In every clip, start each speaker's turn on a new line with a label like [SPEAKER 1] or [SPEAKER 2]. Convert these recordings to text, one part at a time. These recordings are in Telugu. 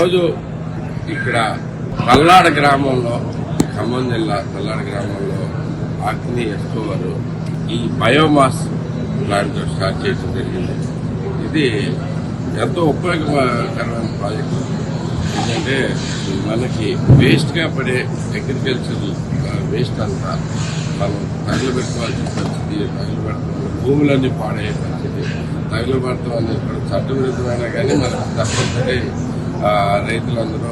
[SPEAKER 1] ఈరోజు ఇక్కడ పల్నాడ గ్రామంలో, ఖమ్మం జిల్లా పల్నాడ గ్రామంలో అగ్ని ఎస్కో వారు ఈ బయోమాస్ ప్లాంట్ స్టార్ట్ చేయడం జరిగింది. ఇది ఎంతో ఉపయోగకరమైన ప్రాజెక్టు. ఎందుకంటే మనకి వేస్ట్గా పడే అగ్రికల్చర్ వేస్ట్ అంతా మనం తగలబెట్టుకోవాల్సిన పరిస్థితి, తగలబెట్టుకోవాలి భూములన్నీ పాడయ్యే పరిస్థితి, తగలబెడతాం అనేది కూడా చట్టవిరుద్ధమైనా కానీ మనకు తప్పనిసరి రైతులందరూ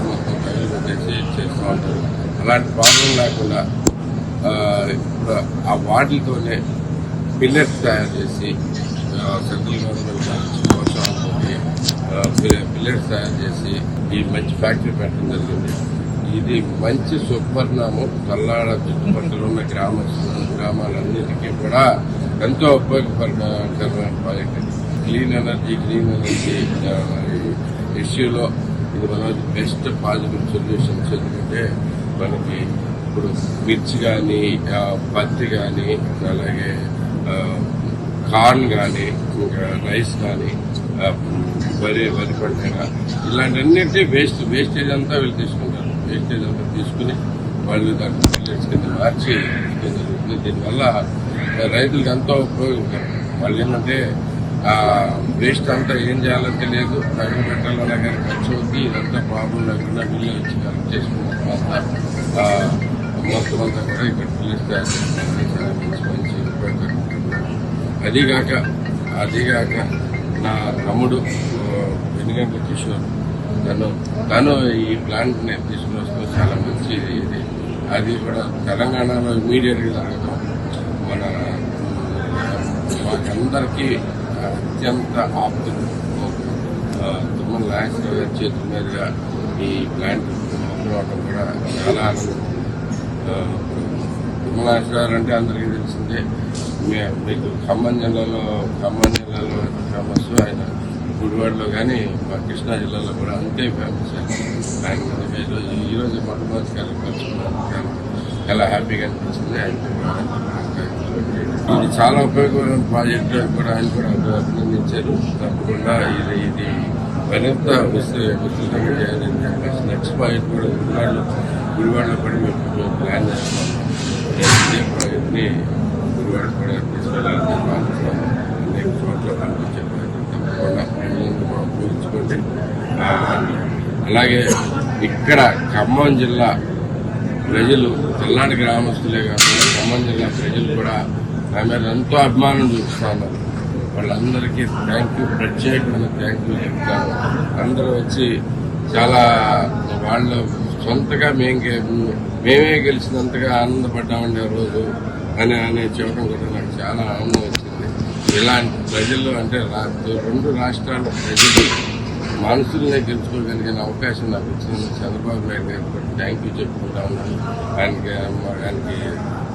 [SPEAKER 1] మొత్తం తగలబెట్టేసి చేస్తూ ఉంటారు. అలాంటి ప్రాబ్లం లేకుండా ఇప్పుడు ఆ వాటితోనే పిల్లర్స్ తయారు చేసి సెంట్రల్ గవర్నమెంట్ ప్రోత్సాహంతో పిల్లర్స్ తయారు చేసి ఈ మంచి ఫ్యాక్టరీ పెట్టడం జరిగింది. ఇది మంచి సుపరిణామం. పల్నాడ చుట్టుపక్కల ఉన్న గ్రామాలన్నిటికీ కూడా ఎంతో ఉపయోగకరమైన ప్రాజెక్ట్. గ్రీన్ ఎనర్జీ ఇష్యూలో ఇది మన బెస్ట్ పాజిటివ్ సొల్యూషన్స్. ఎందుకంటే మనకి ఇప్పుడు మిర్చి కానీ, పత్తి కానీ, అలాగే కార్న్ కానీ, ఇంకా రైస్ కానీ, వరి పంట ఇలాంటివన్నింటి వేస్టేజ్ అంతా వీళ్ళు తీసుకుంటారు. వేస్టేజ్ అంతా తీసుకుని వాళ్ళు దాన్ని మిల్లెట్స్ కింద మార్చి జరుగుతుంది. దీనివల్ల రైతులకు ఎంతో ఉపయోగకరం. వాళ్ళు ఏంటంటే వేస్ట్ అంతా ఏం చేయాలో తెలియదు, తగిన పెట్టాలన్నా కానీ ఖర్చు అవుతుంది. ఇదంతా ప్రాబ్లం లేకుండా మిల్లు వచ్చి కలెక్ట్ చేసుకున్న తర్వాత మొత్తం అంతా కూడా ఇక్కడ పిల్లలు తయారు చేస్తున్నారు. చాలా మంచి ఉపయోగకరం. అదిగాక నా తమ్ముడు వెనుగంట కిషోర్ తను ఈ ప్లాంట్ ని తీసుకుని వస్తూ చాలా మంచి ఇది. అది కూడా తెలంగాణలో ఇమీడియట్ గా జరగడం మాకందరికీ అత్యంత ఆప్తులు. తుమ్మల నాగేశ్వరరావు గారి చేతుల మీదుగా ఈ ప్లాంట్ ఓపెన్ అవడం కూడా చాలా ఆనందం. తుమ్మల నాగేశ్వరరావు అంటే అందరికీ తెలిసిందే. మీకు ఖమ్మం జిల్లాలో ఫేమస్. ఆయన గుడివాడలో కానీ మా కృష్ణా జిల్లాలో కూడా అంతే ఫేమస్. ఆయన ఈరోజు మొట్టమొదటి కలుసుకున్నాను. చాలా హ్యాపీగా అనిపించింది. ఇది చాలా ఉపయోగకరమైన ప్రాజెక్టు కూడా ఆయన కూడా అభినందించారు. తప్పకుండా ఇది మరింత విస్తృతంగా చేయాలని చెప్పేసి నెక్స్ట్ ప్రాజెక్ట్ కూడా గుడివాడలో కూడా మేము ప్లాన్ చేస్తాం. ఇదే ప్రాజెక్ట్ని గుడివాడ కూడా తీసుకెళ్ళాలని భావిస్తాము. అనేక చోట్ల పంపించే ప్రాజెక్టు తప్పకుండా ఉపయోగించుకోండి. అలాగే ఇక్కడ ఖమ్మం జిల్లా ప్రజలు, పల్నాడు గ్రామస్తులే కాకుండా ఖమ్మం జిల్లా ప్రజలు కూడా నా మీద ఎంతో అభిమానం చూపిస్తున్నారు. వాళ్ళందరికీ ప్రత్యేకమైన థ్యాంక్ యూ చెప్తాను. అందరూ వచ్చి చాలా వాళ్ళ సొంతగా మేమే గెలిచినంతగా ఆనందపడ్డామండి ఆ రోజు అని చెప్పడం కూడా నాకు చాలా ఆనందం వచ్చింది. ఇలాంటి ప్రజలు అంటే రెండు రాష్ట్రాల ప్రజలు మనసులనే గెలుచుకోగలిగిన అవకాశం నాకు వచ్చింది. చంద్రబాబు నాయుడు గారికి కూడా థ్యాంక్ యూ చెప్పుకుంటా ఉన్నాను. ఆయనకి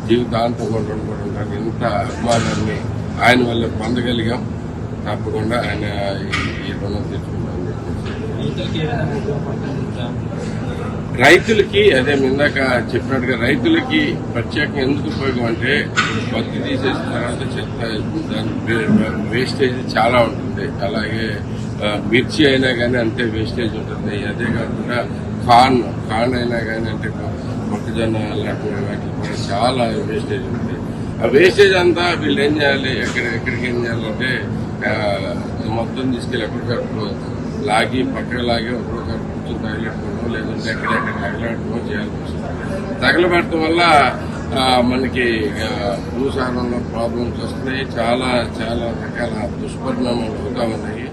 [SPEAKER 1] జీవితాంతం కూడా ఉంటాను. ఇంత అభిమానాన్ని ఆయన వల్ల పొందగలిగాం. తప్పకుండా ఆయన ఈ రుణం తెచ్చుకుంటామని రైతులకి అదే ఇందాక చెప్పినట్టుగా రైతులకి ప్రత్యేకంగా ఎందుకు ఉపయోగం అంటే పత్తి తీసేసిన తర్వాత చెత్త దాని వేస్టేజ్ చాలా ఉంటుంది. అలాగే మిర్చి అయినా కానీ అంతే వేస్టేజ్ ఉంటుంది. అదే కాకుండా కార్న్ అయినా కానీ అంటే మొక్కజొన్న లాంటి వాటికి కూడా చాలా వేస్టేజ్ ఉంటుంది. ఆ వేస్టేజ్ అంతా వీళ్ళు ఏం చేయాలి, ఎక్కడికి ఏం చేయాలంటే మొత్తం తీసుకెళ్ళి ఎక్కడికక్కడ పక్కన లాగి ఒక్కొక్కరు కూర్చొని తగిలెట్టుకోవడం, లేదంటే ఎక్కడెక్కడ తగలబెట్టడం చేయాల్సి వస్తుంది. తగలబెట్టడం వల్ల మనకి భూసారంలో ప్రాబ్లమ్స్ వస్తున్నాయి. చాలా చాలా రకాల దుష్పరిణామాలు అవుతా ఉన్నాయి.